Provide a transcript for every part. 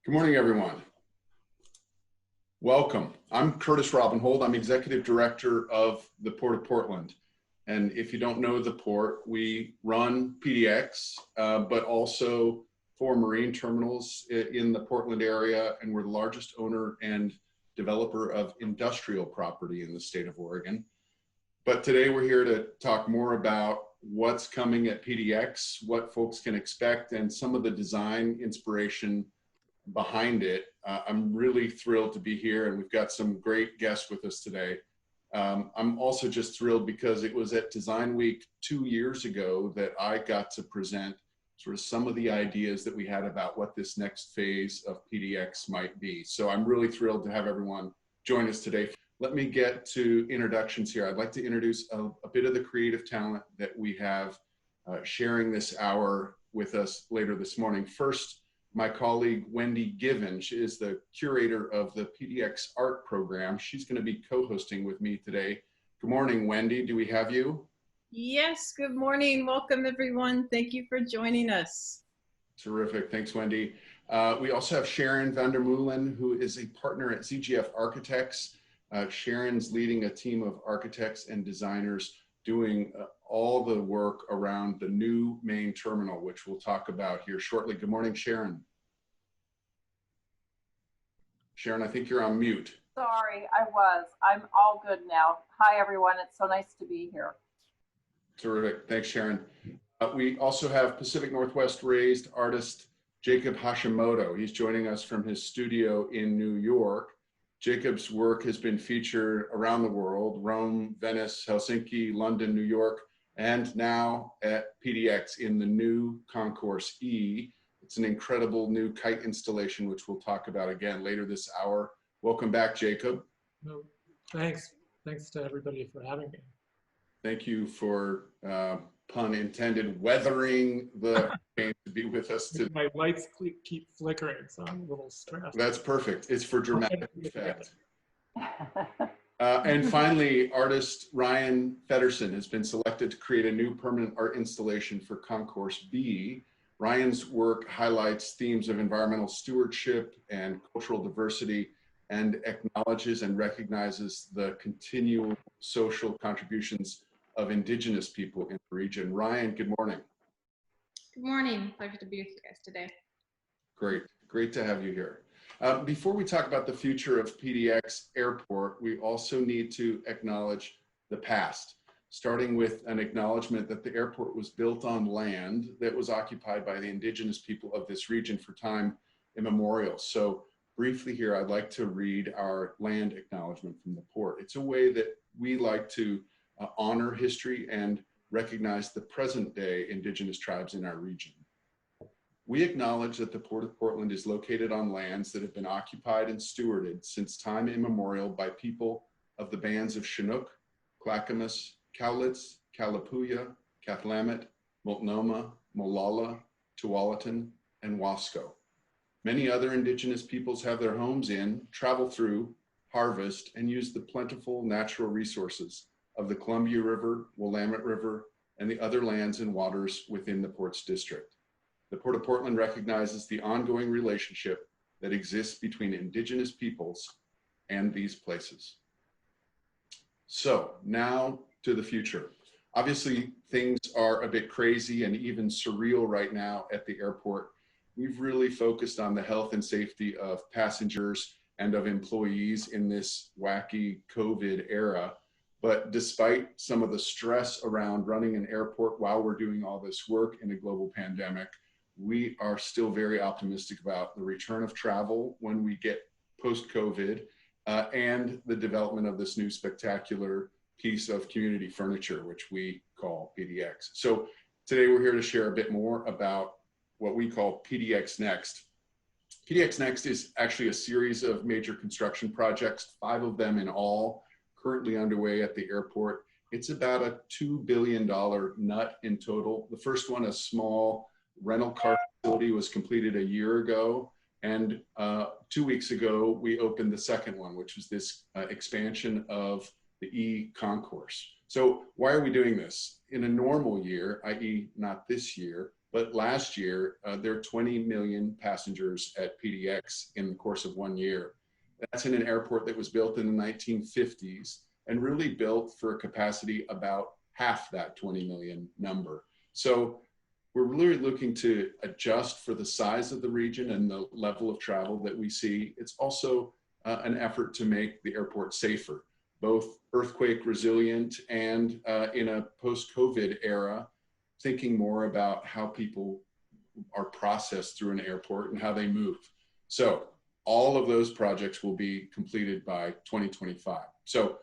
Good morning, everyone. Welcome. I'm Curtis Robinhold. I'm Executive Director of the Port of Portland. And if you don't know the port, we run PDX, but also 4 marine terminals in the Portland area, and we're the largest owner and developer of industrial property in the state of Oregon. But today we're here to talk more about what's coming at PDX, what folks can expect, and some of the design inspiration behind it. I'm really thrilled to be here, and we've got some great guests with us today. I'm also just thrilled because it was at Design Week 2 years ago that I got to present sort of some of the ideas that we had about what this next phase of PDX might be. So I'm really thrilled to have everyone join us today. Let me get to introductions here. I'd like to introduce a bit of the creative talent that we have sharing this hour with us later this morning. First, my colleague, Wendy Given. She is the curator of the PDX art program. She's going to be co-hosting with me today. Good morning, Wendy. Do we have you? Yes, good morning. Welcome, everyone. Thank you for joining us. Terrific. Thanks, Wendy. We also have Sharon Vandermeulen, who is a partner at ZGF Architects. Sharon's leading a team of architects and designers doing all the work around the new main terminal, which we'll talk about here shortly. Good morning, Sharon. Sharon, I think you're on mute. Sorry, I was. I'm all good now. Hi, everyone. It's so nice to be here. Terrific. Thanks, Sharon. We also have Pacific Northwest raised artist Jacob Hashimoto. He's joining us from his studio in New York. Jacob's work has been featured around the world: Rome, Venice, Helsinki, London, New York, and now at PDX in the new Concourse E. It's an incredible new kite installation, which we'll talk about again later this hour. Welcome back, Jacob. No, thanks. Thanks to everybody for having me. Thank you for, pun intended, weathering the pain to be with us today. My lights keep flickering, so I'm a little stressed. That's perfect. It's for dramatic effect. And finally, artist Ryan Feddersen has been selected to create a new permanent art installation for Concourse B. Ryan's work highlights themes of environmental stewardship and cultural diversity, and acknowledges and recognizes the continual social contributions of Indigenous people in the region. Ryan, good morning. Good morning. Pleasure to be with you guys today. Great. Great to have you here. Before we talk about the future of PDX Airport, we also need to acknowledge the past, starting with an acknowledgement that the airport was built on land that was occupied by the Indigenous people of this region for time immemorial. So briefly here, I'd like to read our land acknowledgement from the port. It's a way that we like to honor history and recognize the present day Indigenous tribes in our region. We acknowledge that the Port of Portland is located on lands that have been occupied and stewarded since time immemorial by people of the bands of Chinook, Clackamas, Cowlitz, Kalapuya, Cathlamet, Multnomah, Molalla, Tualatin, and Wasco. Many other Indigenous peoples have their homes in, travel through, harvest, and use the plentiful natural resources of the Columbia River, Willamette River, and the other lands and waters within the port's district. The Port of Portland recognizes the ongoing relationship that exists between Indigenous peoples and these places. So now to the future. Obviously, things are a bit crazy and even surreal right now at the airport. We've really focused on the health and safety of passengers and of employees in this wacky COVID era. But despite some of the stress around running an airport while we're doing all this work in a global pandemic, we are still very optimistic about the return of travel when we get post-COVID and the development of this new spectacular piece of community furniture, which we call PDX. So today we're here to share a bit more about what we call PDX Next. PDX Next is actually a series of major construction projects, 5 of them in all, currently underway at the airport. It's about a $2 billion nut in total. The first one, a small rental car facility, was completed a year ago. And 2 weeks ago, we opened the second one, which was this expansion of the E concourse. So why are we doing this? In a normal year, i.e. not this year, But last year, there were 20 million passengers at PDX in the course of 1 year. That's in an airport that was built in the 1950s and really built for a capacity about half that 20 million number. So we're really looking to adjust for the size of the region and the level of travel that we see. It's also an effort to make the airport safer, both earthquake resilient and in a post-COVID era, thinking more about how people are processed through an airport and how they move. So all of those projects will be completed by 2025. So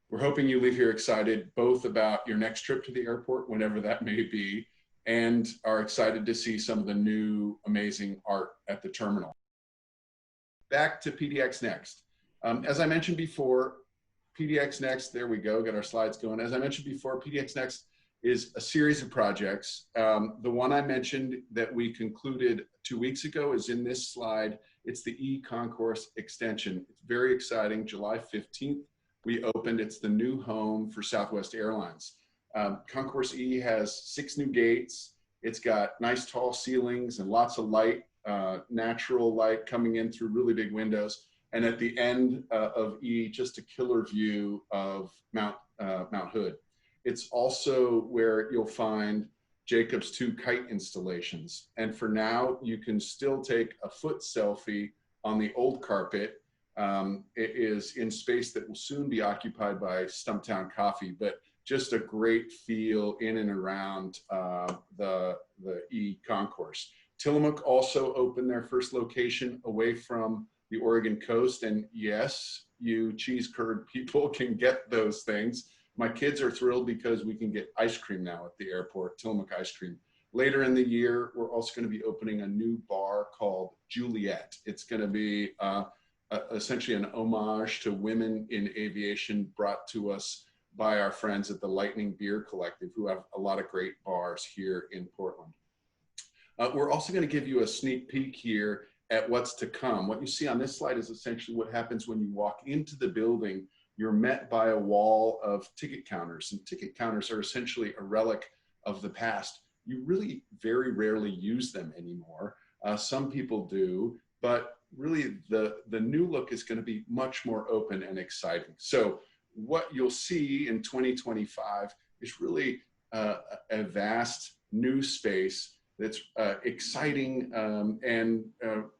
we're hoping you leave here excited both about your next trip to the airport, whenever that may be, and are excited to see some of the new amazing art at the terminal. Back to PDX Next. As I mentioned before, PDX Next, there we go, got our slides going. As I mentioned before, PDX Next is a series of projects. The one I mentioned that we concluded 2 weeks ago is in this slide. It's the E-Concourse extension. It's very exciting. July 15th, we opened. It's the new home for Southwest Airlines. Concourse E has 6 new gates. It's got nice tall ceilings and lots of light, natural light coming in through really big windows. And at the end of E, just a killer view of Mount Hood. It's also where you'll find Jacob's 2 kite installations. And for now, you can still take a foot selfie on the old carpet. It is in space that will soon be occupied by Stumptown Coffee, but just a great feel in and around the E-Concourse. Tillamook also opened their first location away from the Oregon coast. And yes, you cheese curd people can get those things. My kids are thrilled because we can get ice cream now at the airport, Tillamook ice cream. Later in the year, we're also going to be opening a new bar called Juliet. It's going to be essentially an homage to women in aviation brought to us by our friends at the Lightning Beer Collective, who have a lot of great bars here in Portland. We're also going to give you a sneak peek here at what's to come. What you see on this slide is essentially what happens when you walk into the building. You're met by a wall of ticket counters, and ticket counters are essentially a relic of the past. You really very rarely use them anymore. Some people do, but really the new look is going to be much more open and exciting. So what you'll see in 2025 is really a vast new space that's exciting and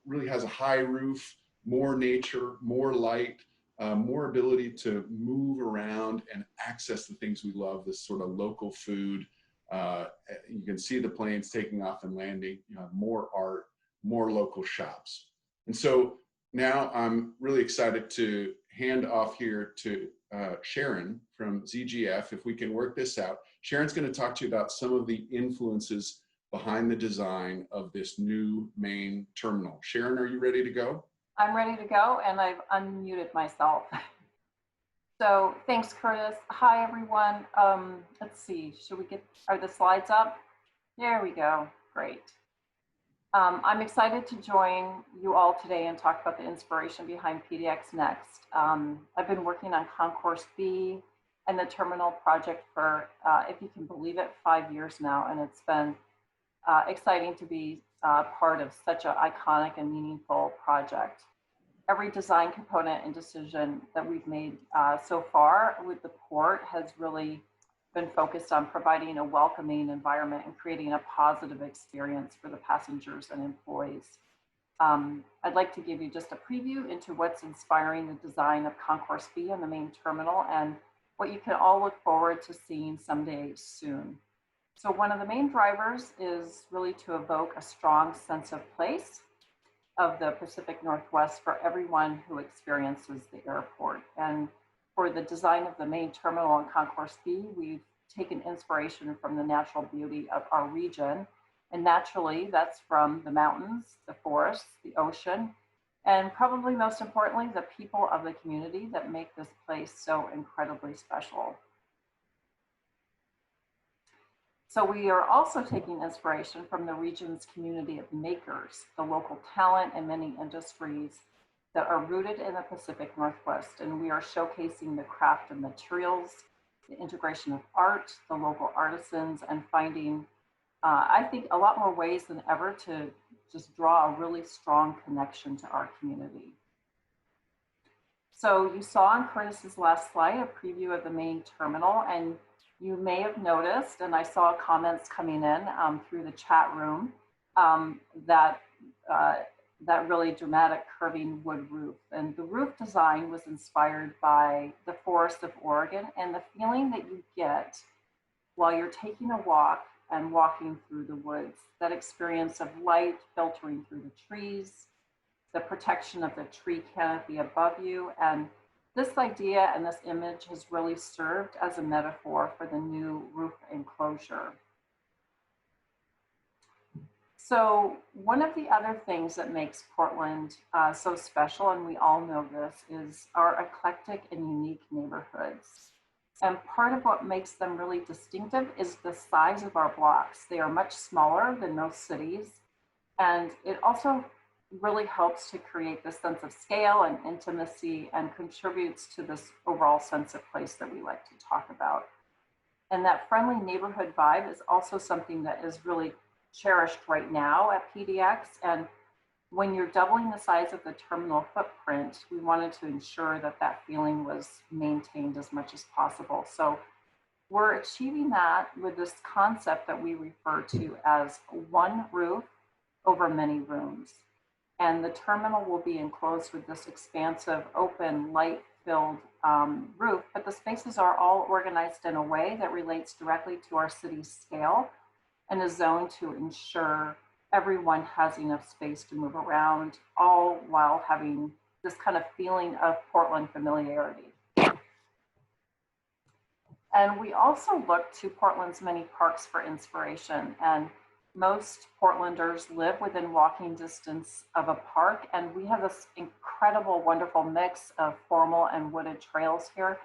really has a high roof, more nature, more light, more ability to move around and access the things we love, this sort of local food. You can see the planes taking off and landing, you know, more art, more local shops. And so now I'm really excited to hand off here to Sharon from ZGF, if we can work this out. Sharon's going to talk to you about some of the influences behind the design of this new main terminal. Sharon, are you ready to go? I'm ready to go, and I've unmuted myself. So thanks, Curtis. Hi, everyone. Let's see, are the slides up? There we go, great. I'm excited to join you all today and talk about the inspiration behind PDX Next. I've been working on Concourse B and the terminal project for, if you can believe it, 5 years now, and it's been exciting to be part of such an iconic and meaningful project. Every design component and decision that we've made so far with the port has really been focused on providing a welcoming environment and creating a positive experience for the passengers and employees. I'd like to give you just a preview into what's inspiring the design of Concourse B and the main terminal and what you can all look forward to seeing someday soon. So one of the main drivers is really to evoke a strong sense of place of the Pacific Northwest for everyone who experiences the airport. And for the design of the main terminal in Concourse B, we've taken inspiration from the natural beauty of our region. And naturally, that's from the mountains, the forests, the ocean, and probably most importantly, the people of the community that make this place so incredibly special. So we are also taking inspiration from the region's community of makers, the local talent and many industries that are rooted in the Pacific Northwest. And we are showcasing the craft of materials, the integration of art, the local artisans, and finding I think, a lot more ways than ever to just draw a really strong connection to our community. So you saw on Curtis's last slide a preview of the main terminal, and you may have noticed, and I saw comments coming in through the chat room, that really dramatic curving wood roof. And the roof design was inspired by the forests of Oregon and the feeling that you get while you're taking a walk and walking through the woods, that experience of light filtering through the trees, the protection of the tree canopy above you. And this idea and this image has really served as a metaphor for the new roof enclosure. So one of the other things that makes Portland so special, and we all know this, is our eclectic and unique neighborhoods. And part of what makes them really distinctive is the size of our blocks. They are much smaller than most cities. And it also really helps to create this sense of scale and intimacy and contributes to this overall sense of place that we like to talk about. And that friendly neighborhood vibe is also something that is really cherished right now at PDX. And when you're doubling the size of the terminal footprint, we wanted to ensure that that feeling was maintained as much as possible. So we're achieving that with this concept that we refer to as one roof over many rooms. And the terminal will be enclosed with this expansive, open, light-filled roof, but the spaces are all organized in a way that relates directly to our city's scale and is zoned to ensure everyone has enough space to move around, all while having this kind of feeling of Portland familiarity. And we also look to Portland's many parks for inspiration. And most Portlanders live within walking distance of a park, and we have this incredible, wonderful mix of formal and wooded trails here,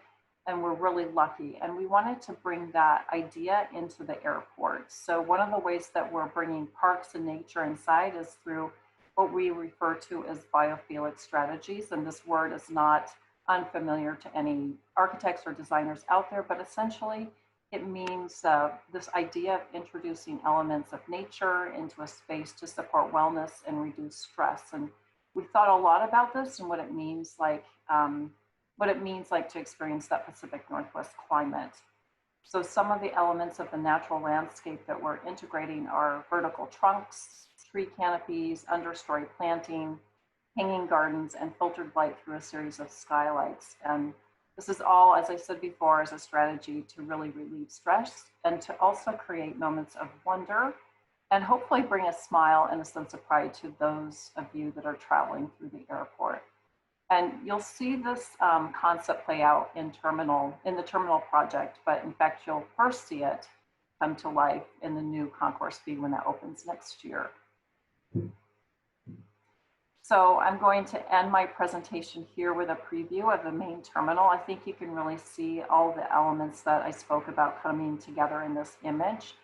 and we're really lucky. And we wanted to bring that idea into the airport. So one of the ways that we're bringing parks and nature inside is through what we refer to as biophilic strategies. And this word is not unfamiliar to any architects or designers out there, but essentially it means this idea of introducing elements of nature into a space to support wellness and reduce stress. And we thought a lot about this and what it means like to experience that Pacific Northwest climate. So some of the elements of the natural landscape that we're integrating are vertical trunks, tree canopies, understory planting, hanging gardens, and filtered light through a series of skylights. And this is all, as I said before, as a strategy to really relieve stress and to also create moments of wonder and hopefully bring a smile and a sense of pride to those of you that are traveling through the airport. And you'll see this concept play out in the terminal project, but in fact, you'll first see it come to life in the new concourse B when that opens next year. So I'm going to end my presentation here with a preview of the main terminal. I think you can really see all the elements that I spoke about coming together in this image.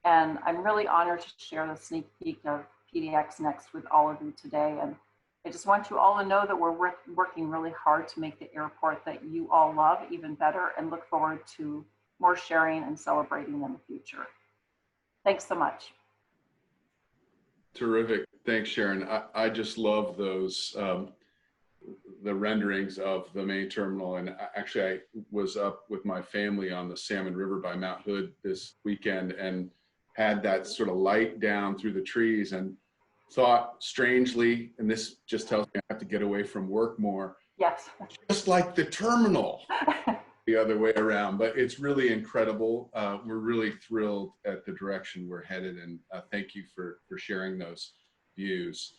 And I'm really honored to share the sneak peek of PDX Next with all of you today. And I just want you all to know that we're working really hard to make the airport that you all love even better, and look forward to more sharing and celebrating in the future. Thanks so much. Terrific. Thanks, Sharon. I just love those, the renderings of the main terminal. And actually, I was up with my family on the Salmon River by Mount Hood this weekend and had that sort of light down through the trees and thought strangely, and this just tells me I have to get away from work more. Yes. Just like the terminal. The other way around, but it's really incredible. We're really thrilled at the direction we're headed, and thank you for sharing those views.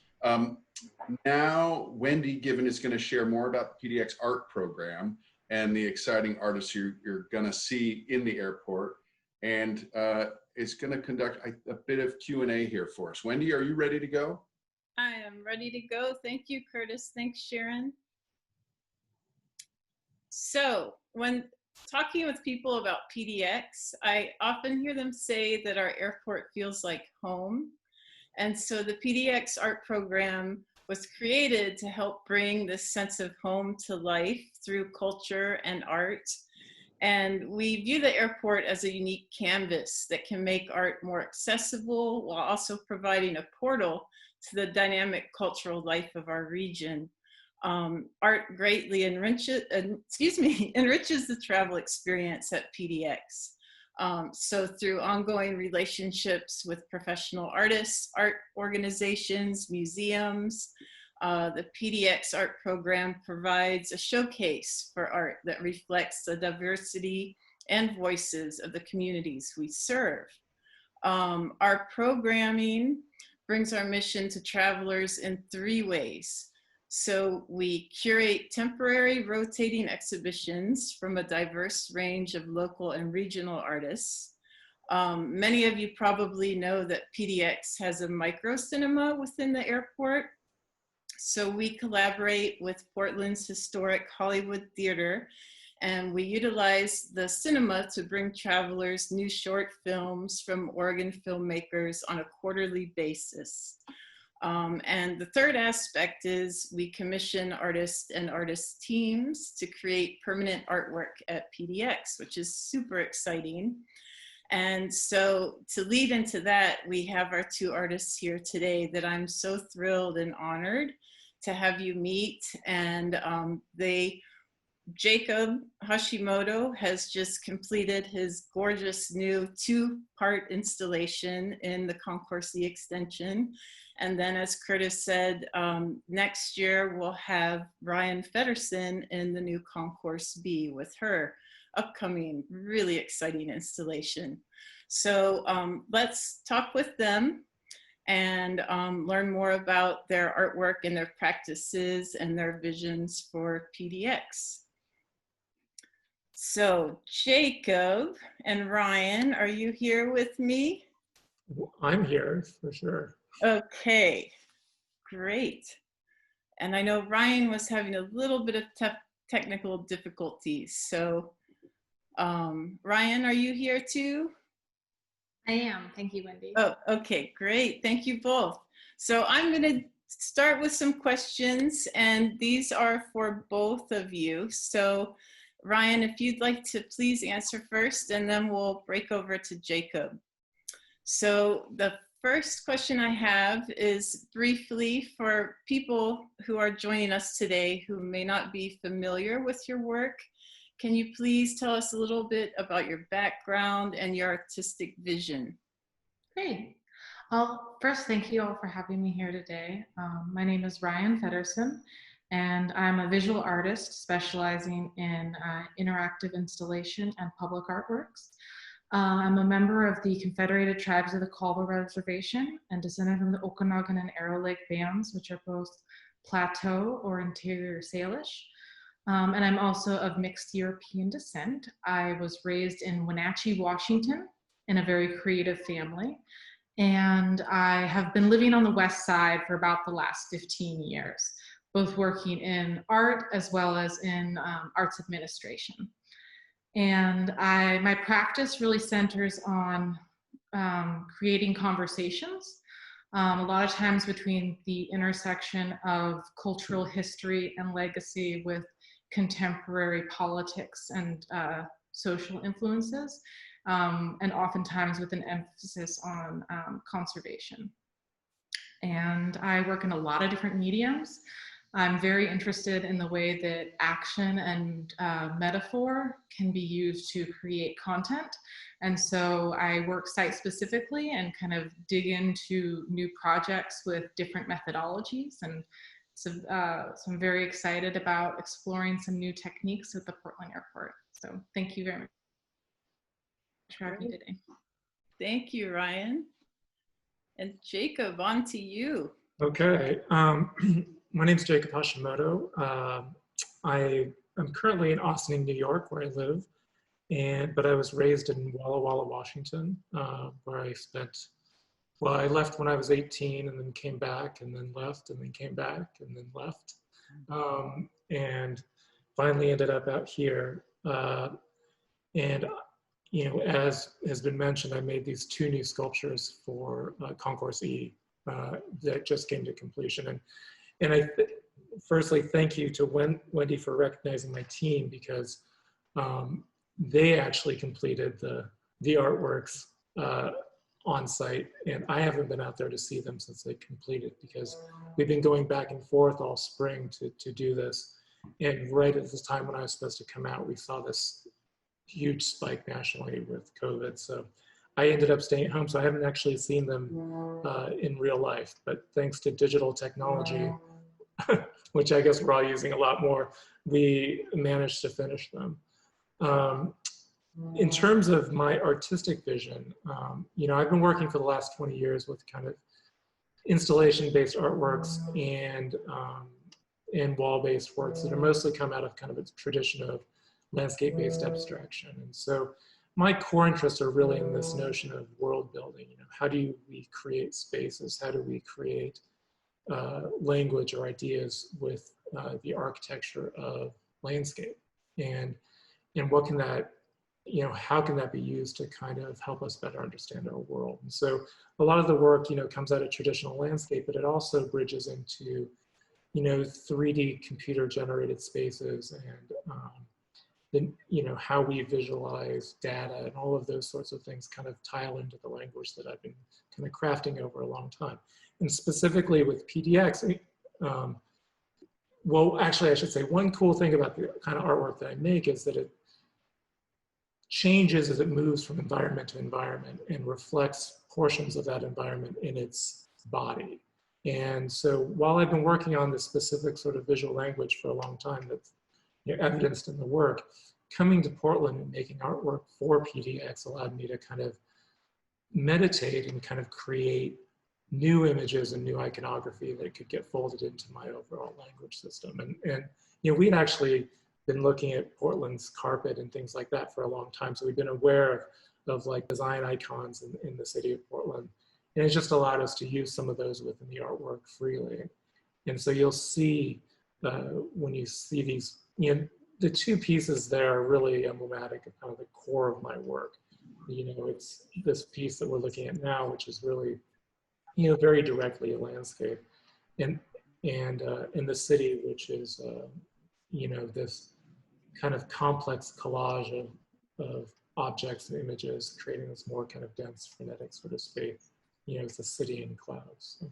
Now, Wendy Given is going to share more about the PDX art program and the exciting artists you're going to see in the airport, and is going to conduct a bit of Q&A here for us. Wendy, are you ready to go? I am ready to go. Thank you, Curtis. Thanks, Sharon. So when talking with people about PDX, I often hear them say that our airport feels like home. And so the PDX art program was created to help bring this sense of home to life through culture and art. And we view the airport as a unique canvas that can make art more accessible while also providing a portal to the dynamic cultural life of our region. Art greatly enriches the travel experience at PDX. So through ongoing relationships with professional artists, art organizations, museums, the PDX art program provides a showcase for art that reflects the diversity and voices of the communities we serve. Our programming brings our mission to travelers in 3 ways. So we curate temporary rotating exhibitions from a diverse range of local and regional artists. Many of you probably know that PDX has a micro cinema within the airport. So we collaborate with Portland's historic Hollywood Theater, and we utilize the cinema to bring travelers new short films from Oregon filmmakers on a quarterly basis. And the third aspect is we commission artists and artist teams to create permanent artwork at PDX, which is super exciting. And so to lead into that, we have our 2 artists here today that I'm so thrilled and honored to have you meet. And Jacob Hashimoto has just completed his gorgeous new 2-part installation in the Concourse E extension. And then, as Curtis said, next year we'll have Ryan Feddersen in the new Concourse B with her upcoming really exciting installation. So let's talk with them and learn more about their artwork and their practices and their visions for PDX. So Jacob and Ryan, are you here with me? I'm here for sure. Okay, great. And I know Ryan was having a little bit of technical difficulties. So Ryan, are you here too? I am. Thank you, Wendy. Oh, okay, great. Thank you both. So I'm going to start with some questions, and these are for both of you. So Ryan, if you'd like to please answer first, and then we'll break over to Jacob. So the first question I have is briefly for people who are joining us today who may not be familiar with your work. Can you please tell us a little bit about your background and your artistic vision? Great. Well, first, thank you all for having me here today. My name is Ryan Feddersen, and I'm a visual artist specializing in interactive installation and public artworks. I'm a member of the Confederated Tribes of the Culver Reservation and descended from the Okanagan and Arrow Lake bands, which are both Plateau or Interior Salish. And I'm also of mixed European descent. I was raised in Wenatchee, Washington, in a very creative family. And I have been living on the West Side for about the last 15 years, both working in art as well as in arts administration. And my practice really centers on creating conversations, a lot of times between the intersection of cultural history and legacy with contemporary politics and social influences, and oftentimes with an emphasis on conservation. And I work in a lot of different mediums. I'm very interested in the way that action and metaphor can be used to create content. And so I work site specifically and kind of dig into new projects with different methodologies. And so I'm very excited about exploring some new techniques at the Portland Airport. So thank you very much for having me today. Thank you, Ryan. And Jacob, on to you. Okay. My name is Jacob Hashimoto. I am currently in Austin, New York, where I live, but I was raised in Walla Walla, Washington, where I spent, well, I left when I was 18 and then came back and then left and then came back and then left, and finally ended up out here. And you know, as has been mentioned, I made these 2 new sculptures for Concourse E that just came to completion. And I firstly thank you to Wendy for recognizing my team, because they actually completed the artworks on site, and I haven't been out there to see them since they completed, because we've been going back and forth all spring to do this. And right at the time when I was supposed to come out, we saw this huge spike nationally with COVID. So I ended up staying at home, so I haven't actually seen them in real life. But thanks to digital technology, which I guess we're all using a lot more, we managed to finish them. In terms of my artistic vision, you know, I've been working for the last 20 years with kind of installation-based artworks and wall-based works that are mostly come out of kind of a tradition of landscape-based abstraction. And so my core interests are really in this notion of world building. You know, how do we create spaces? How do we create language or ideas with the architecture of landscape? And what can that, you know, how can that be used to kind of help us better understand our world? And so a lot of the work, you know, comes out of traditional landscape, but it also bridges into, you know, 3D computer generated spaces and then, you know, how we visualize data and all of those sorts of things kind of tile into the language that I've been kind of crafting over a long time. And specifically with PDX, well, actually I should say one cool thing about the kind of artwork that I make is that it changes as it moves from environment to environment and reflects portions of that environment in its body. And so while I've been working on this specific sort of visual language for a long time that's, you know, evidenced in the work, coming to Portland and making artwork for PDX allowed me to kind of meditate and kind of create new images and new iconography that could get folded into my overall language system. And you know, we'd actually been looking at Portland's carpet and things like that for a long time. So we've been aware of like design icons in the city of Portland. And it just allowed us to use some of those within the artwork freely. And so you'll see when you see these, you know, the two pieces there are really emblematic of kind of the core of my work. You know, it's this piece that we're looking at now, which is really, you know, very directly a landscape, and in the city, which is, you know, this kind of complex collage of objects and images, creating this more kind of dense, frenetic sort of space. You know, it's a city in clouds. So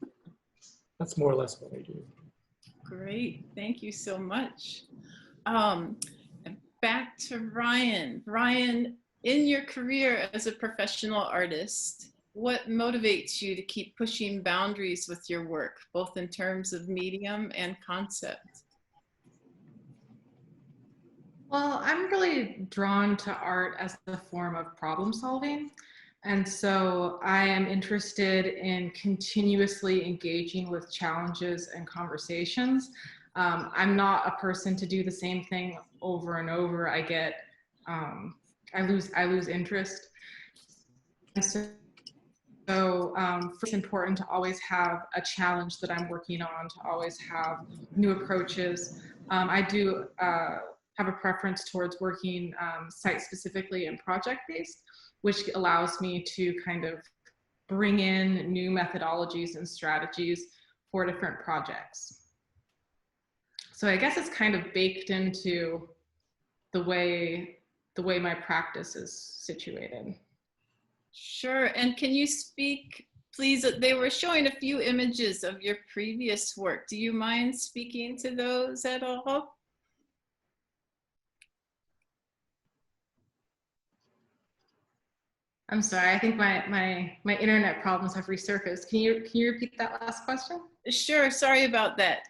that's more or less what I do. Great, thank you so much. Back to Ryan. Ryan, in your career as a professional artist, what motivates you to keep pushing boundaries with your work, both in terms of medium and concept? Well, I'm really drawn to art as a form of problem solving. And so I am interested in continuously engaging with challenges and conversations. I'm not a person to do the same thing over and over. I get, I lose interest. And so it's important to always have a challenge that I'm working on, to always have new approaches. I do have a preference towards working site-specifically and project-based, which allows me to kind of bring in new methodologies and strategies for different projects. So I guess it's kind of baked into the way my practice is situated. Sure, and can you speak, please? They were showing a few images of your previous work. Do you mind speaking to those at all? I'm sorry, I think my internet problems have resurfaced. Can you repeat that last question? Sure, sorry about that.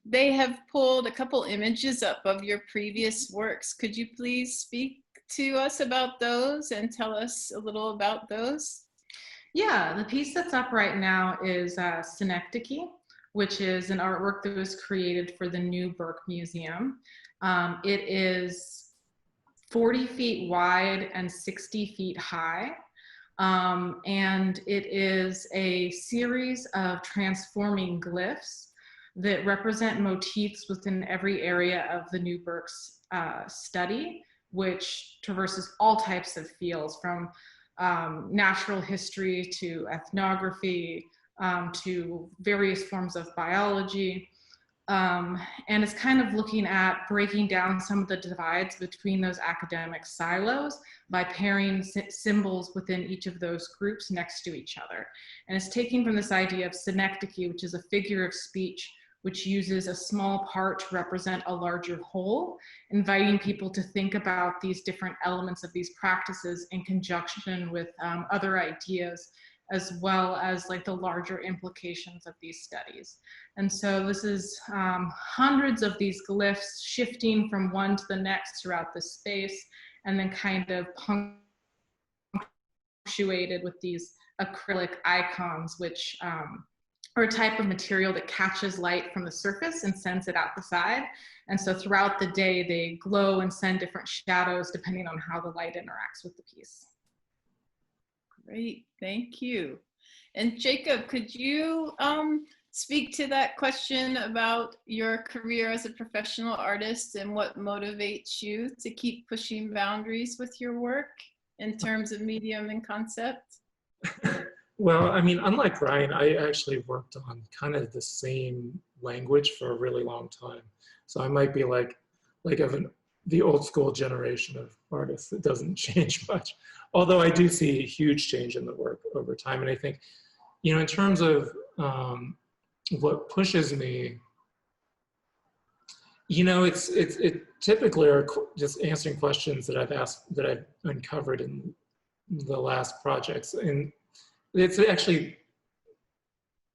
They have pulled a couple images up of your previous works. Could you please speak to us about those and tell us a little about those? Yeah, the piece that's up right now is Synecdoche, which is an artwork that was created for the new Burke Museum. It is 40 feet wide and 60 feet high. And it is a series of transforming glyphs that represent motifs within every area of the new Burke's study, which traverses all types of fields, from natural history to ethnography, to various forms of biology. And it's kind of looking at breaking down some of the divides between those academic silos by pairing symbols within each of those groups next to each other. And it's taking from this idea of synecdoche, which is a figure of speech which uses a small part to represent a larger whole, inviting people to think about these different elements of these practices in conjunction with other ideas, as well as like the larger implications of these studies. And so this is hundreds of these glyphs shifting from one to the next throughout the space, and then kind of punctuated with these acrylic icons, which are a type of material that catches light from the surface and sends it out the side. And so throughout the day, they glow and send different shadows depending on how the light interacts with the piece. Great, thank you. And Jacob, could you speak to that question about your career as a professional artist and what motivates you to keep pushing boundaries with your work in terms of medium and concept? Well, I mean, unlike Ryan, I actually worked on kind of the same language for a really long time. So I might be like the old school generation of artists that doesn't change much. Although I do see a huge change in the work over time. And I think, you know, in terms of what pushes me, you know, it typically are just answering questions that I've asked, that I've uncovered in the last projects. And it's actually,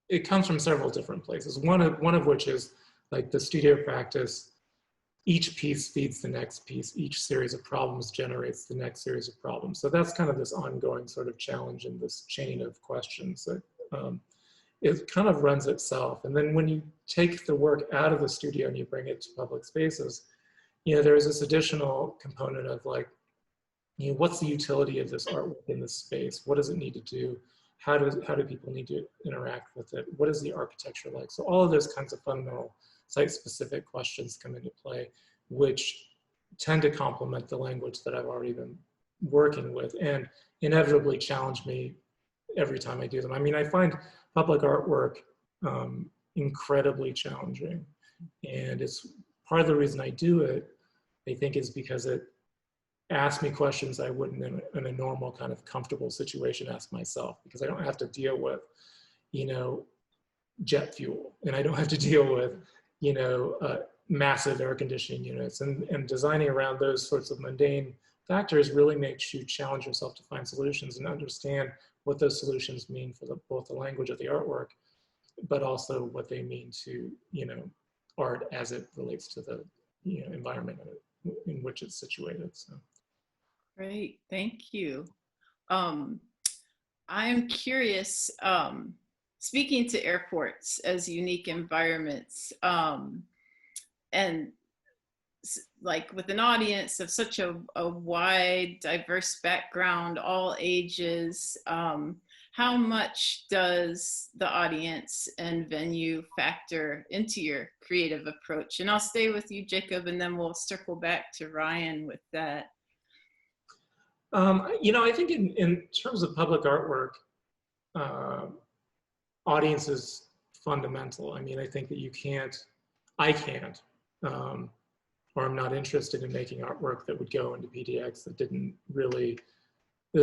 it comes from several different places. One of which is like the studio practice. Each piece feeds the next piece. Each series of problems generates the next series of problems. So that's kind of this ongoing sort of challenge in this chain of questions that it kind of runs itself. And then when you take the work out of the studio and you bring it to public spaces, you know, there's this additional component of like, you know, what's the utility of this artwork in this space? What does it need to do? How do people need to interact with it? What is the architecture like? So all of those kinds of fundamental site-specific questions come into play, which tend to complement the language that I've already been working with and inevitably challenge me every time I do them. I mean, I find public artwork incredibly challenging. And it's part of the reason I do it, I think, is because it asks me questions I wouldn't in a normal kind of comfortable situation ask myself, because I don't have to deal with, you know, jet fuel, and I don't have to deal with, you know, massive air conditioning units, and designing around those sorts of mundane factors really makes you challenge yourself to find solutions and understand what those solutions mean for both the language of the artwork, but also what they mean to, you know, art as it relates to the, you know, environment in which it's situated. So. Great, thank you. I'm curious, speaking to airports as unique environments, and like with an audience of such a wide, diverse background, all ages, how much does the audience and venue factor into your creative approach? And I'll stay with you, Jacob, and then we'll circle back to Ryan with that. You know, I think in terms of public artwork, audience is fundamental. I mean, I think that I can't, or I'm not interested in making artwork that would go into PDX that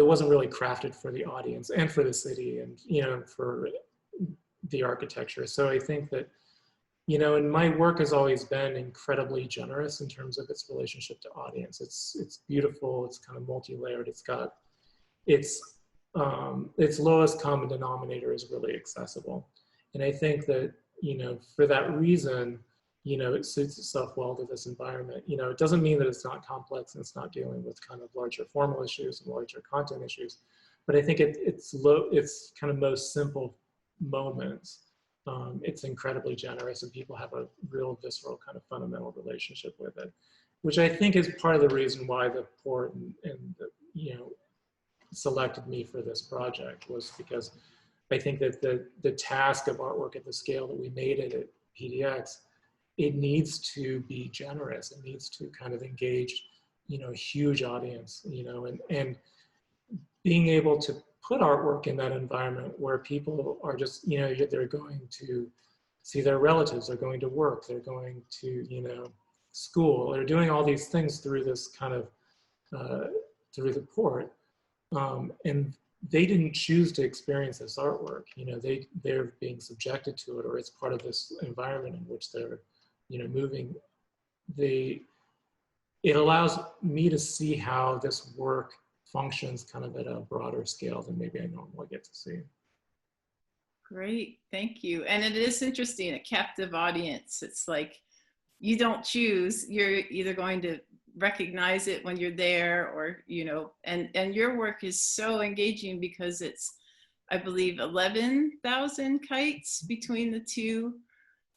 wasn't really crafted for the audience and for the city and, you know, for the architecture. So I think that, you know, and my work has always been incredibly generous in terms of its relationship to audience. It's beautiful, it's kind of multi-layered, it's got, its lowest common denominator is really accessible. And I think that, you know, for that reason, you know, it suits itself well to this environment. You know, it doesn't mean that it's not complex and it's not dealing with kind of larger formal issues and larger content issues, but I think it's kind of most simple moments. It's incredibly generous and people have a real visceral kind of fundamental relationship with it, which I think is part of the reason why the port and you know, selected me for this project, was because I think that the task of artwork at the scale that we made it at PDX, it needs to be generous. It needs to kind of engage, you know, a huge audience, you know, and being able to put artwork in that environment where people are just, you know, they're going to see their relatives, they're going to work, they're going to, you know, school, they're doing all these things through this kind of, through the port. And they didn't choose to experience this artwork. You know, they're being subjected to it, or it's part of this environment in which they're, you know, moving. It allows me to see how this work functions kind of at a broader scale than maybe I normally get to see. Great, thank you. And it is interesting, a captive audience. It's like you don't choose, you're either going to recognize it when you're there, or, you know, and your work is so engaging because it's, I believe, 11,000 kites between the two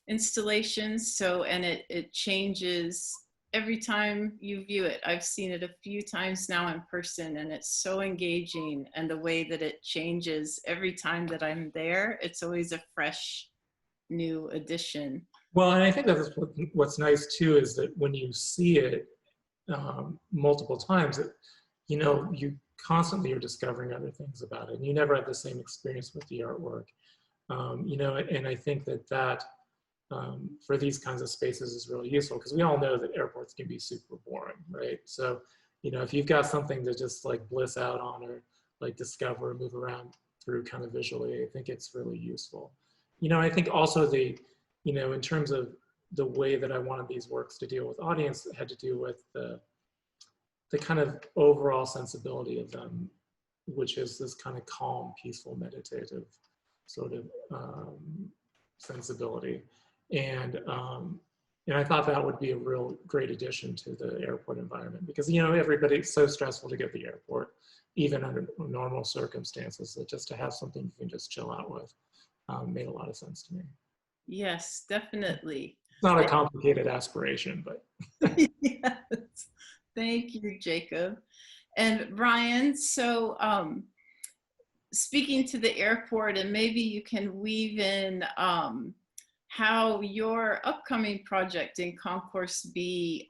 installations. So, and it changes every time you view it. I've seen it a few times now in person, and it's so engaging, and the way that it changes every time that I'm there, it's always a fresh new addition. Well, and I think that's what's nice too, is that when you see it multiple times, you know, you constantly are discovering other things about it, and you never have the same experience with the artwork. You know, and I think that for these kinds of spaces is really useful, because we all know that airports can be super boring, right? So, you know, if you've got something to just like bliss out on, or like discover, move around through kind of visually, I think it's really useful. You know, I think also you know, in terms of the way that I wanted these works to deal with audience, it had to do with the kind of overall sensibility of them, which is this kind of calm, peaceful, meditative sort of sensibility. And I thought that would be a real great addition to the airport environment, because, you know, it's so stressful to get to the airport, even under normal circumstances. So just to have something you can just chill out with made a lot of sense to me. Yes, definitely. It's not a complicated aspiration, but. Yes. Thank you, Jacob. And Ryan, so speaking to the airport, and maybe you can weave in how your upcoming project in Concourse B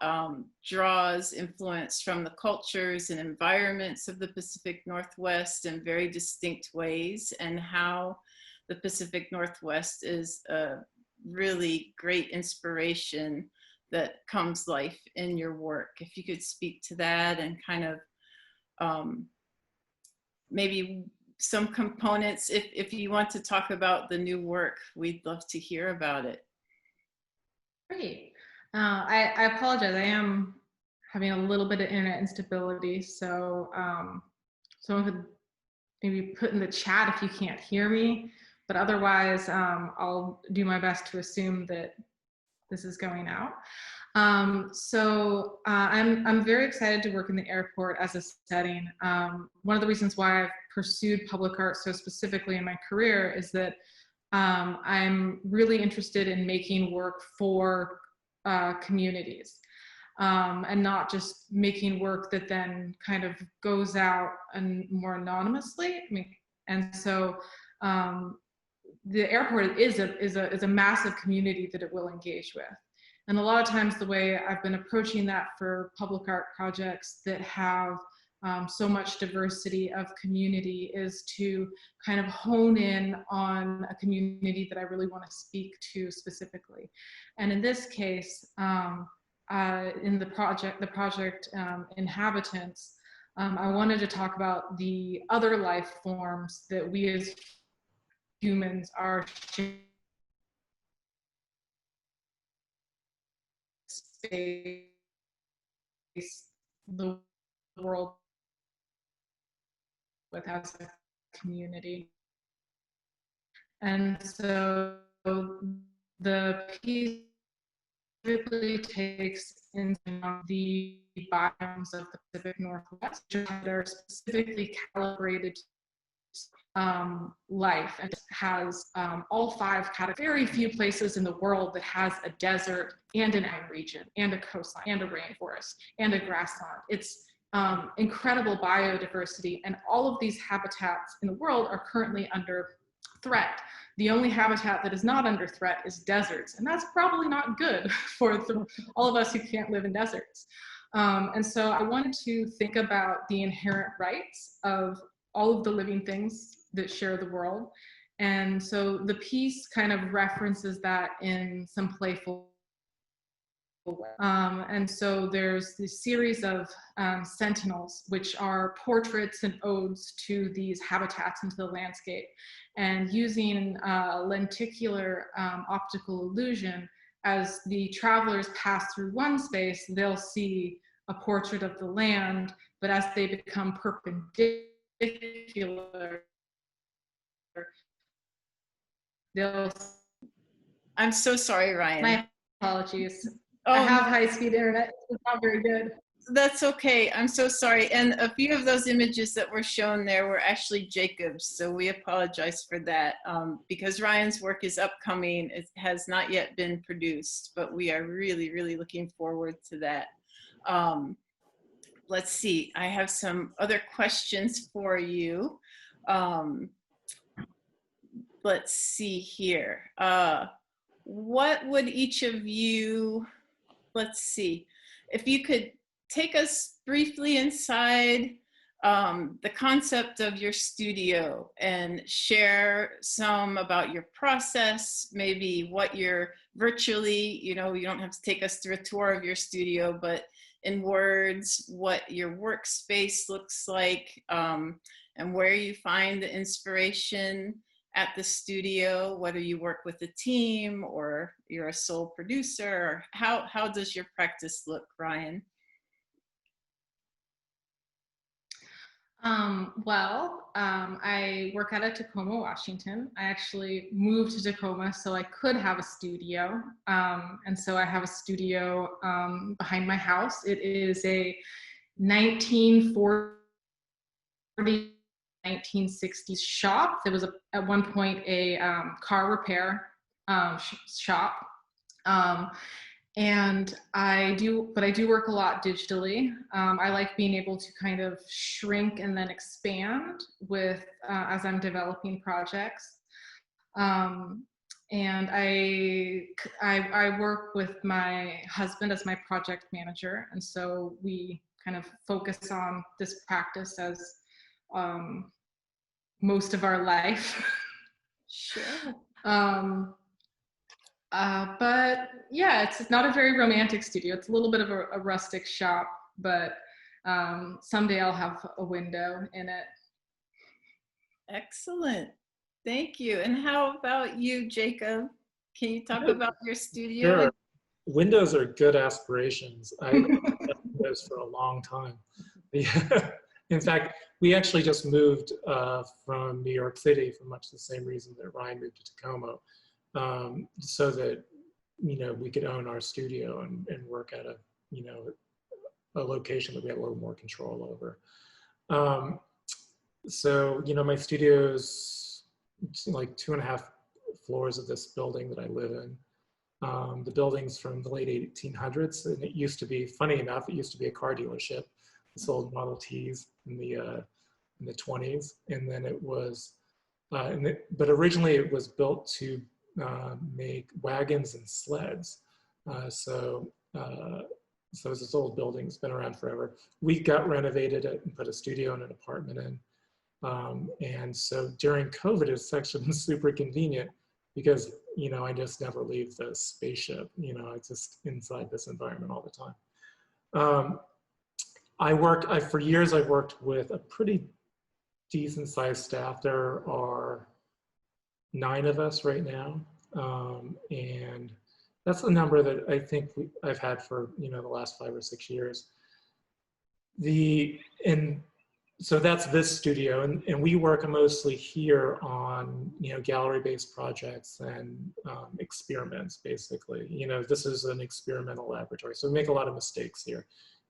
draws influence from the cultures and environments of the Pacific Northwest in very distinct ways, and how the Pacific Northwest is a really great inspiration that comes life in your work. If you could speak to that, and kind of maybe some components, if you want to talk about the new work, we'd love to hear about it. Great. I apologize. I am having a little bit of internet instability, so someone could maybe put in the chat if you can't hear me, but otherwise I'll do my best to assume that this is going out. So I'm very excited to work in the airport as a setting. One of the reasons why I've pursued public art so specifically in my career is that I'm really interested in making work for communities, and not just making work that then kind of goes out and more anonymously. I mean, and so the airport is a massive community that it will engage with. And a lot of times the way I've been approaching that for public art projects that have so much diversity of community is to kind of hone in on a community that I really want to speak to specifically. And in this case, in the project Inhabitants, I wanted to talk about the other life forms that we as humans are sharing space, the world with as a community. And so the piece typically takes into the biomes of the Pacific Northwest that are specifically calibrated life, and has all 5 categories. Very few places in the world that has a desert and an ag region and a coastline and a rainforest and a grassland. It's incredible biodiversity, and all of these habitats in the world are currently under threat. The only habitat that is not under threat is deserts, and that's probably not good for all of us who can't live in deserts. And so I wanted to think about the inherent rights of all of the living things that share the world, And so the piece kind of references that in some playful way. And so there's this series of sentinels, which are portraits and odes to these habitats into the landscape. And using lenticular optical illusion, as the travelers pass through one space, they'll see a portrait of the land, but as they become perpendicular, they'll. I'm so sorry, Ryan. My apologies. I have high-speed internet. It's not very good. That's okay. I'm so sorry. And a few of those images that were shown there were actually Jacob's. So we apologize for that because Ryan's work is upcoming. It has not yet been produced, but we are really, really looking forward to that. Let's see. I have some other questions for you. Let's see here. What would each of you, let's see, if you could take us briefly inside the concept of your studio and share some about your process, maybe what you're virtually, you don't have to take us through a tour of your studio, but in words, what your workspace looks like and where you find the inspiration at the studio, whether you work with a team or you're a sole producer. How does your practice look, Ryan? I work out of Tacoma, Washington. I actually moved to Tacoma so I could have a studio. And so I have a studio behind my house. It is a 1940, 1960s shop. There was at one point a car repair shop. And I do work a lot digitally. I like being able to kind of shrink and then expand with as I'm developing projects. And I work with my husband as my project manager, and so we kind of focus on this practice as most of our life. Sure. But yeah, it's not a very romantic studio. It's a little bit of a rustic shop, but someday I'll have a window in it. Excellent. Thank you. And how about you, Jacob? Can you talk about your studio? Sure. Windows are good aspirations. I've had windows for a long time. In fact, we actually just moved from New York City for much the same reason that Ryan moved to Tacoma, so that we could own our studio and work at a location that we had a little more control over. So my studio is like 2.5 floors of this building that I live in. The building's from the late 1800s, and it used to be, funny enough, it used to be a car dealership. It sold Model Ts in the 20s, and then it was, but originally it was built to make wagons and sleds. So it's this old building. It's been around forever. We got renovated it and put a studio and an apartment in. And so during COVID, it's actually been super convenient because, I just never leave the spaceship. It's just inside this environment all the time. For years, I've worked with a pretty decent sized staff. There are 9 of us right now. And that's the number that I think I've had for, the last 5 or 6 years. So that's this studio, and we work mostly here on, gallery-based projects and experiments, basically. This is an experimental laboratory, so we make a lot of mistakes here.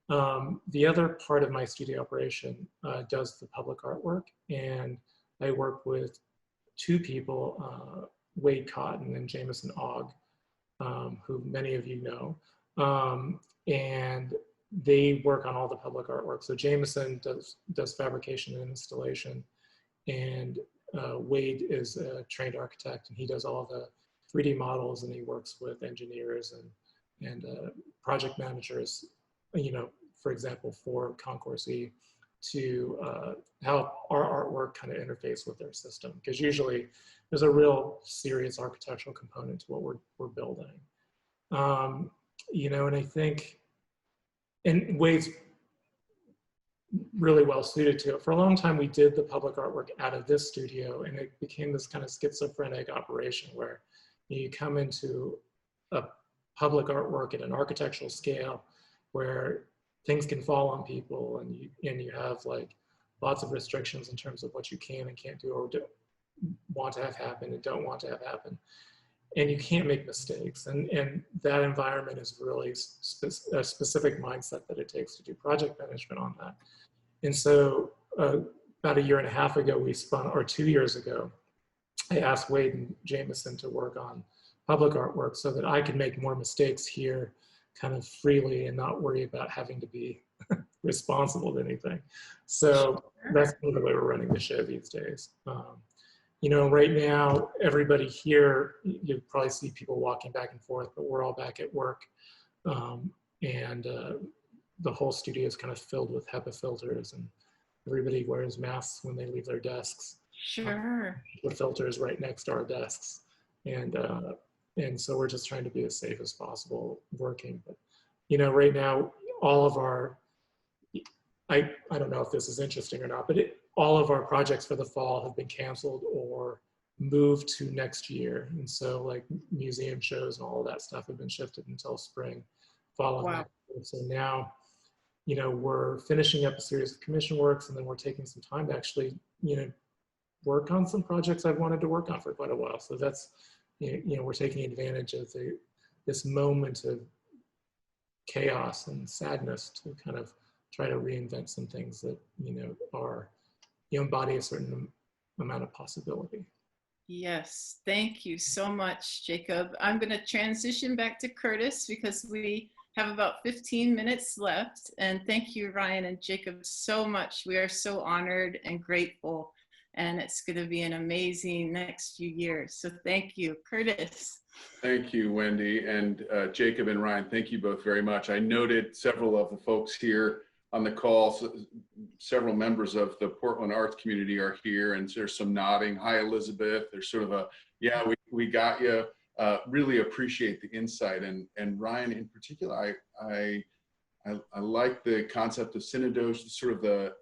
The other part of my studio operation does the public artwork, and I work with 2 people, Wade Cotton and Jameson Aug, who many of you know. And they work on all the public artwork. So Jameson does fabrication and installation, and Wade is a trained architect, and he does all the 3D models, and he works with engineers and project managers, for example, for Concourse E, to help our artwork kind of interface with their system, because usually there's a real serious architectural component to what we're building. You know, and I think, and Wade's really well suited to it. For a long time, we did the public artwork out of this studio, and it became this kind of schizophrenic operation where you come into a public artwork at an architectural scale where things can fall on people, and you have like lots of restrictions in terms of what you can and can't do, or want to have happen and don't want to have happen. And you can't make mistakes. And that environment is really a specific mindset that it takes to do project management on that. And so about 1.5 years ago, we spun, or 2 years ago, I asked Wade and Jameson to work on public artwork so that I could make more mistakes here kind of freely and not worry about having to be responsible to anything. So that's the way we're running the show these days. You know, right now, everybody here, you probably see people walking back and forth, but we're all back at work. The whole studio is kind of filled with HEPA filters, and everybody wears masks when they leave their desks. Sure. The filters right next to our desks. And so we're just trying to be as safe as possible working. But, you know, right now, all of our, I don't know if this is interesting or not, but all of our projects for the fall have been canceled or moved to next year. And so like museum shows and all of that stuff have been shifted until spring, fall. Wow. So now, you know, we're finishing up a series of commission works, and then we're taking some time to actually, you know, work on some projects I've wanted to work on for quite a while. So that's, you know, we're taking advantage of this moment of chaos and sadness to kind of try to reinvent some things that, you know, are, you embody a certain amount of possibility. Yes, thank you so much, Jacob. I'm going to transition back to Curtis because we have about 15 minutes left. And thank you, Ryan and Jacob, so much. We are so honored and grateful. And it's going to be an amazing next few years. So thank you, Curtis. Thank you, Wendy, and Jacob and Ryan, thank you both very much. I noted several of the folks here on the call, so several members of the Portland arts community are here, and there's some nodding. Hi, Elizabeth. There's sort of a, yeah, we got you. Really appreciate the insight. And Ryan, in particular, I like the concept of synodos, sort of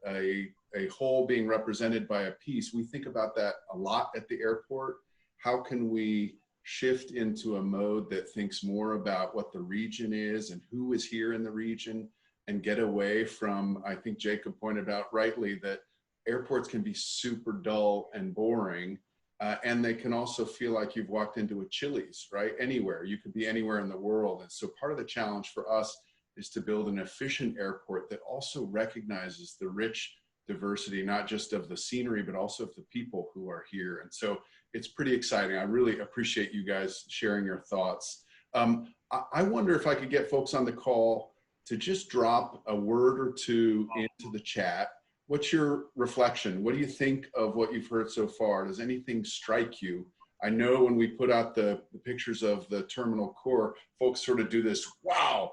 a whole being represented by a piece. We think about that a lot at the airport. How can we shift into a mode that thinks more about what the region is and who is here in the region, and get away from, I think Jacob pointed out rightly, that airports can be super dull and boring, and they can also feel like you've walked into a Chili's, right? Anywhere, you could be anywhere in the world. And so part of the challenge for us is to build an efficient airport that also recognizes the rich diversity, not just of the scenery, but also of the people who are here. And so it's pretty exciting. I really appreciate you guys sharing your thoughts. I wonder if I could get folks on the call to just drop a word or two into the chat. What's your reflection? What do you think of what you've heard so far? Does anything strike you? I know when we put out the pictures of the terminal core, folks sort of do this, wow.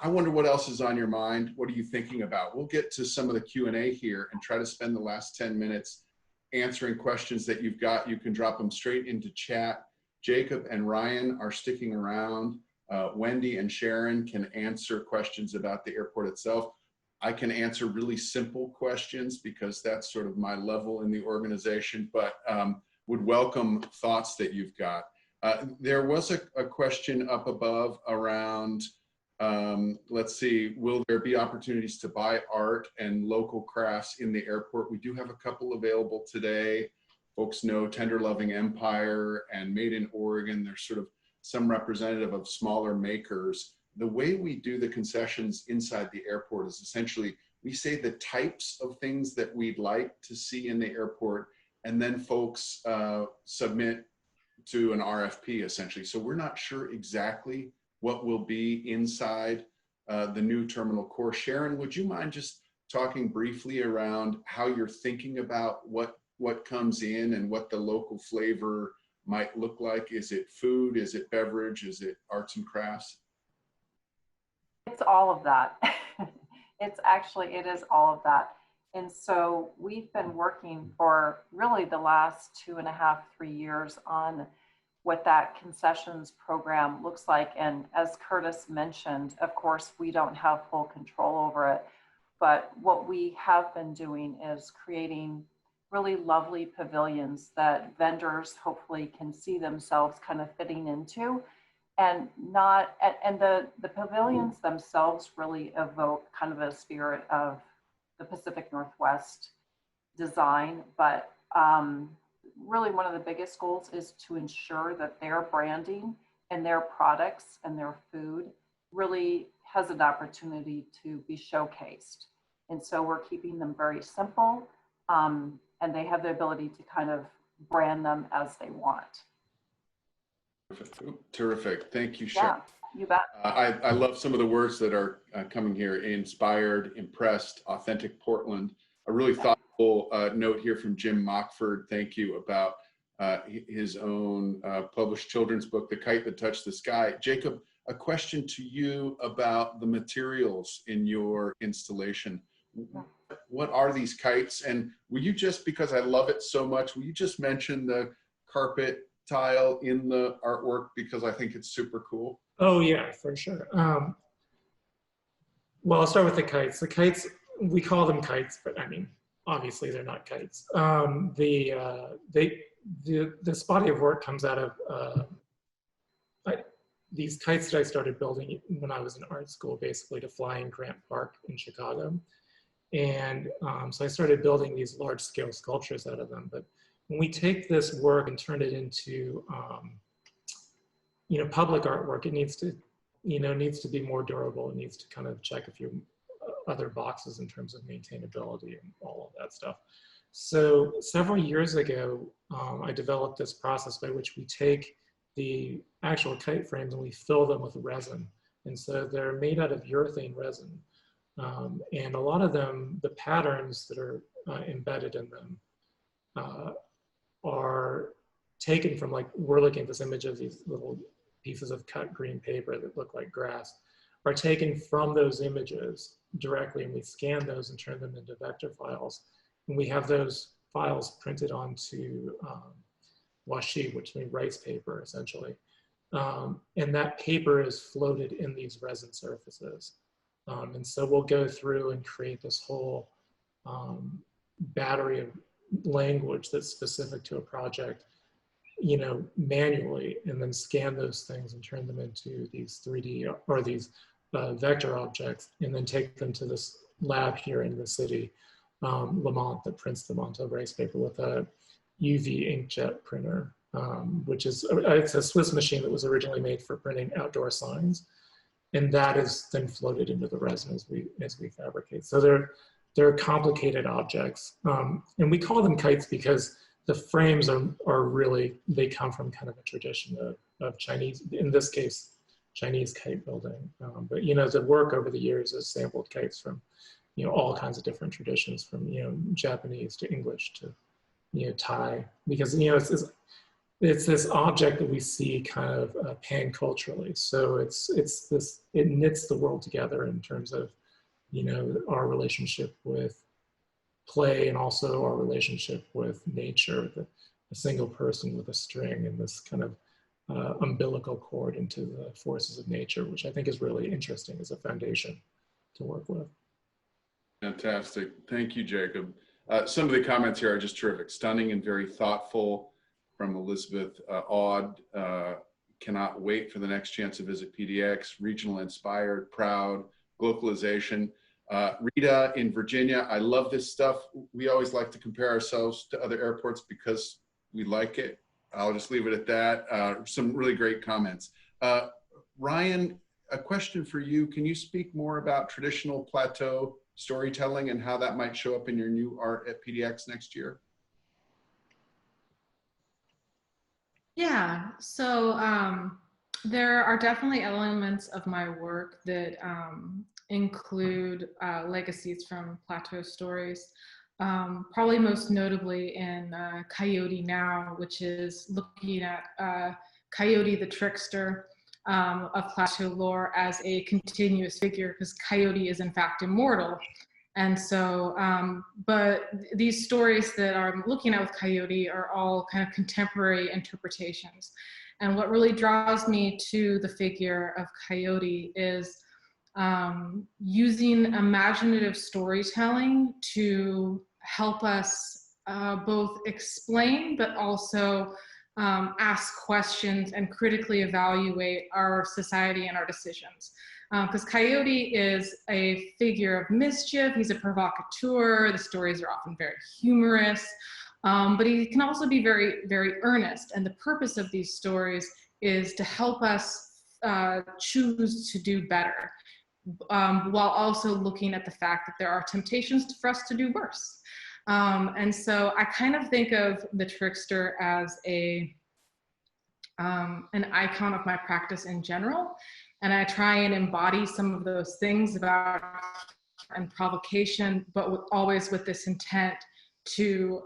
I wonder what else is on your mind. What are you thinking about? We'll get to some of the Q&A here and try to spend the last 10 minutes answering questions that you've got. You can drop them straight into chat. Jacob and Ryan are sticking around. Wendy and Sharon can answer questions about the airport itself. I can answer really simple questions because that's sort of my level in the organization, but would welcome thoughts that you've got. There was a question up above around, let's see, will there be opportunities to buy art and local crafts in the airport? We do have a couple available today. Folks know Tender Loving Empire and Made in Oregon. They're sort of some representative of smaller makers. The way we do the concessions inside the airport is essentially, we say the types of things that we'd like to see in the airport, and then folks submit to an RFP essentially. So we're not sure exactly what will be inside the new terminal core. Sharon, would you mind just talking briefly around how you're thinking about what comes in and what the local flavor might look like? Is it food? Is it beverage? Is it arts and crafts? It's all of that. It is all of that. And so we've been working for really the last 2.5, 3 years on what that concessions program looks like. And as Curtis mentioned, of course, we don't have full control over it. But what we have been doing is creating really lovely pavilions that vendors hopefully can see themselves kind of fitting into. And the pavilions themselves really evoke kind of a spirit of the Pacific Northwest design, but really one of the biggest goals is to ensure that their branding and their products and their food really has an opportunity to be showcased. And so we're keeping them very simple, and they have the ability to kind of brand them as they want. Terrific. Thank you, Sharon. Yeah, you bet. I love some of the words that are coming here: inspired, impressed, authentic Portland. A really thoughtful note here from Jim Mockford. Thank you, about his own published children's book, The Kite That Touched the Sky. Jacob, a question to you about the materials in your installation. What are these kites? And will you just, because I love it so much, will you just mention the carpet tile in the artwork, because I think it's super cool? Oh yeah, for sure. Well, I'll start with the kites. The kites, we call them kites, but I mean, obviously they're not kites. This body of work comes out of these kites that I started building when I was in art school, basically to fly in Grant Park in Chicago. And so I started building these large scale sculptures out of them. But when we take this work and turn it into, public artwork, it needs to, needs to be more durable. It needs to kind of check a few other boxes in terms of maintainability and all of that stuff. So several years ago, I developed this process by which we take the actual kite frames and we fill them with resin. And so they're made out of urethane resin. And a lot of them, the patterns that are embedded in them are taken from, like, we're looking at this image of these little pieces of cut green paper that look like grass, are taken from those images directly, and we scan those and turn them into vector files. And we have those files printed onto washi, which means rice paper, essentially. And that paper is floated in these resin surfaces. And so we'll go through and create this whole battery of language that's specific to a project, manually, and then scan those things and turn them into these 3D or these vector objects, and then take them to this lab here in the city, Lamont, that prints them onto rice paper with a UV inkjet printer, which is, it's a Swiss machine that was originally made for printing outdoor signs. And that is then floated into the resin as we fabricate. So they're complicated objects. And we call them kites because the frames are really, they come from kind of a tradition of Chinese, in this case, Chinese kite building. But the work over the years has sampled kites from, all kinds of different traditions, from, Japanese to English to, Thai, because, it's this object that we see kind of pan-culturally. So it knits the world together in terms of, our relationship with play, and also our relationship with nature, a single person with a string and this kind of umbilical cord into the forces of nature, which I think is really interesting as a foundation to work with. Fantastic. Thank you, Jacob. Some of the comments here are just terrific. Stunning and very thoughtful, from Elizabeth Aud. Cannot wait for the next chance to visit PDX. Regional inspired, proud, localization. Rita in Virginia, I love this stuff. We always like to compare ourselves to other airports because we like it. I'll just leave it at that. Some really great comments. Ryan, a question for you. Can you speak more about traditional plateau storytelling and how that might show up in your new art at PDX next year? Yeah, so there are definitely elements of my work that include legacies from plateau stories. Probably most notably in Coyote Now, which is looking at Coyote the trickster of plateau lore as a continuous figure, because Coyote is in fact immortal. And so, but these stories that I'm looking at with Coyote are all kind of contemporary interpretations. And what really draws me to the figure of Coyote is using imaginative storytelling to help us both explain, but also ask questions and critically evaluate our society and our decisions. Because Coyote is a figure of mischief. He's a provocateur. The stories are often very humorous, but he can also be very, very earnest. And the purpose of these stories is to help us choose to do better, while also looking at the fact that there are temptations for us to do worse. And so I kind of think of the trickster as an icon of my practice in general. And I try and embody some of those things about and provocation, but always with this intent to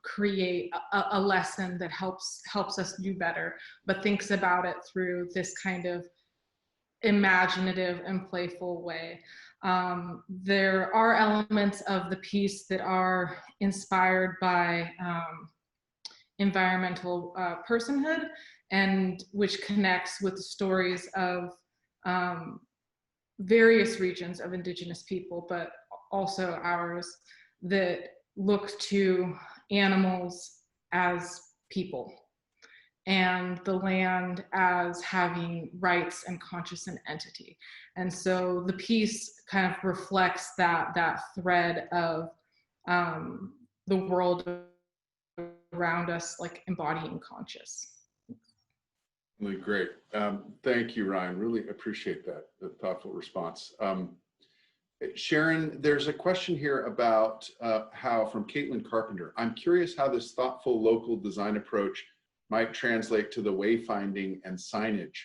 create a lesson that helps us do better, but thinks about it through this kind of imaginative and playful way. There are elements of the piece that are inspired by environmental personhood, and which connects with the stories of various regions of Indigenous people, but also ours, that look to animals as people and the land as having rights and conscious an entity. And so the piece kind of reflects that thread of the world around us, like embodying conscious. Really great. Thank you, Ryan. Really appreciate that, the thoughtful response. Sharon, there's a question here about how, from Caitlin Carpenter, I'm curious how this thoughtful local design approach might translate to the wayfinding and signage.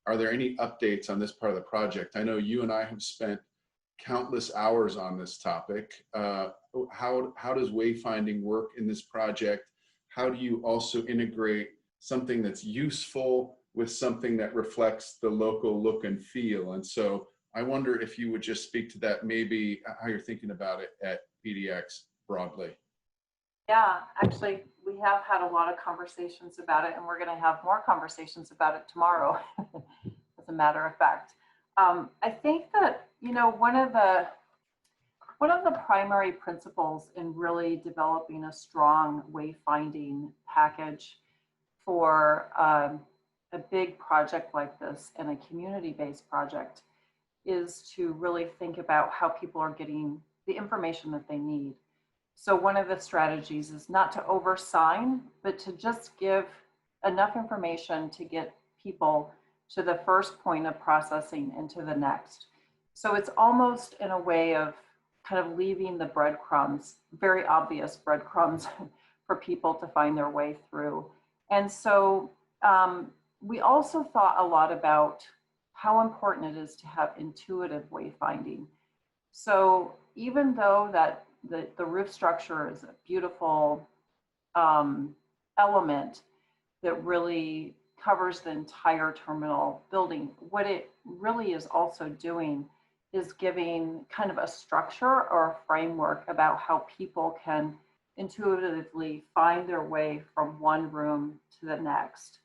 Are there any updates on this part of the project? I know you and I have spent countless hours on this topic. How does wayfinding work in this project? How do you also integrate something that's useful with something that reflects the local look and feel? And so I wonder if you would just speak to that, maybe how you're thinking about it at PDX broadly. Yeah, actually, we have had a lot of conversations about it, and we're going to have more conversations about it tomorrow, as a matter of fact. I think that, you know, one of the primary principles in really developing a strong wayfinding package for a big project like this and a community-based project is to really think about how people are getting the information that they need. So one of the strategies is not to oversign, but to just give enough information to get people to the first point of processing and to the next. So it's almost in a way of kind of leaving the breadcrumbs, very obvious breadcrumbs for people to find their way through. And so we also thought a lot about how important it is to have intuitive wayfinding. So even though that the roof structure is a beautiful element that really covers the entire terminal building, what it really is also doing is giving kind of a structure or a framework about how people can intuitively find their way from one room to the next.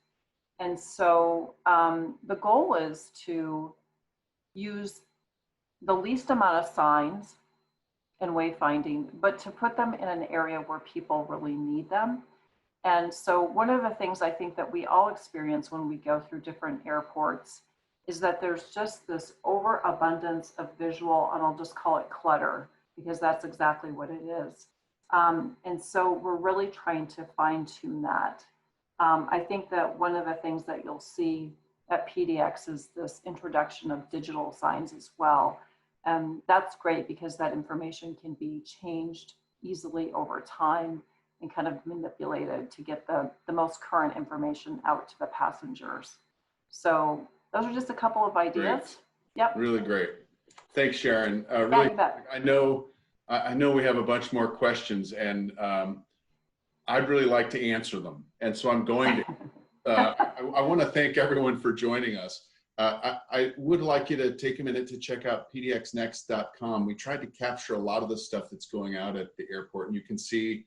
And so the goal is to use the least amount of signs and wayfinding, but to put them in an area where people really need them. And so one of the things I think that we all experience when we go through different airports is that there's just this overabundance of visual, and I'll just call it clutter, because that's exactly what it is. And so we're really trying to fine tune that. I think that one of the things that you'll see at PDX is this introduction of digital signs as well. And that's great because that information can be changed easily over time and kind of manipulated to get the most current information out to the passengers. So those are just a couple of ideas. Great. Yep. Really great. Thanks, Sharon. Really, yeah, you bet. I know we have a bunch more questions, and I'd really like to answer them. And so I'm going to. I want to thank everyone for joining us. I would like you to take a minute to check out pdxnext.com. We tried to capture a lot of the stuff that's going out at the airport, and you can see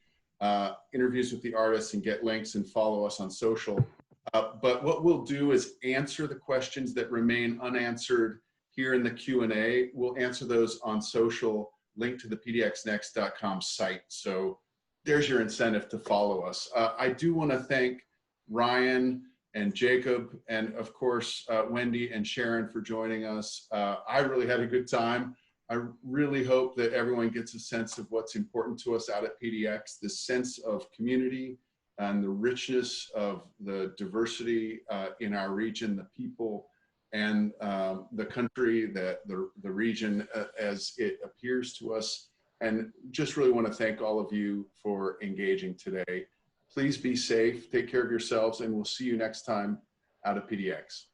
interviews with the artists and get links and follow us on social. But what we'll do is answer the questions that remain unanswered here in the Q&A. We'll answer those on social, link to the pdxnext.com site. So there's your incentive to follow us. I do want to thank Ryan and Jacob, and of course, Wendy and Sharon for joining us. I really had a good time. I really hope that everyone gets a sense of what's important to us out at PDX, this sense of community and the richness of the diversity in our region, the people, and the country, the region as it appears to us. And just really want to thank all of you for engaging today. Please be safe, take care of yourselves, and we'll see you next time out of PDX.